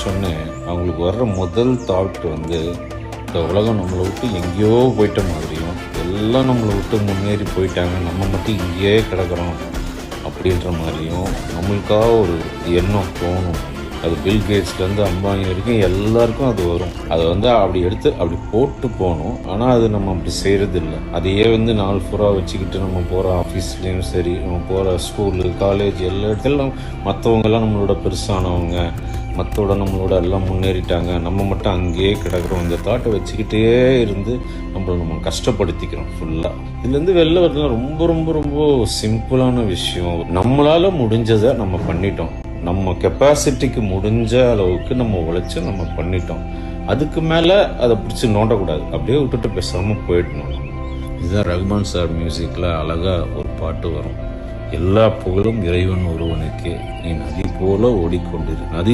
முடிச்சோடனே அவங்களுக்கு வர்ற முதல் தாட் வந்து இந்த உலகம் நம்மளை விட்டு எங்கேயோ போயிட்ட மாதிரியும், எல்லாம் நம்மளை விட்டு முன்னேறி போயிட்டாங்க, நம்ம மட்டும் இங்கேயே கிடக்கிறோம் அப்படின்ற மாதிரியும் நம்மளுக்காக ஒரு எண்ணம் தோணும். அது பில் கேட்ஸ்லேருந்து அம்பானி வரைக்கும் எல்லாருக்கும் அது வரும். அதை வந்து அப்படி எடுத்து அப்படி போட்டு போகணும். ஆனால் அது நம்ம அப்படி செய்கிறது இல்லை. அதையே வந்து நாள் பூரா வச்சுக்கிட்டு நம்ம போகிற ஆஃபீஸ்லேயும் சரி, நம்ம போகிற ஸ்கூலு காலேஜ் எல்லா இடத்துலையும் மற்றவங்கெல்லாம் நம்மளோட பெருசானவங்க, மற்றோட நம்மளோட எல்லாம் முன்னேறிட்டாங்க, நம்ம மட்டும் அங்கேயே கிடக்கிறோம். இந்த தாட்டை வச்சுக்கிட்டே இருந்து நம்ம கஷ்டப்படுத்திக்கிறோம் ஃபுல்லாக. இதுலேருந்து வெளில வரலாம் ரொம்ப ரொம்ப ரொம்ப சிம்பிளான விஷயம். நம்மளால் முடிஞ்சதை நம்ம பண்ணிட்டோம். நம்ம கெப்பாசிட்டிக்கு முடிஞ்ச அளவுக்கு நம்ம உழைச்சி நம்ம பண்ணிட்டோம். அதுக்கு மேலே அதை பிடிச்சி நோண்டக்கூடாது, அப்படியே விட்டுட்டு பேசாமல் போயிடணும். இதுதான் ரஹ்மான் சார் மியூசிக்கில் அழகாக ஒரு பாட்டு வரும். எல்லா புகழும் இறைவன் ஒருவனுக்கே, நீ நதி போல ஓடிக்கொண்டிரு, நதி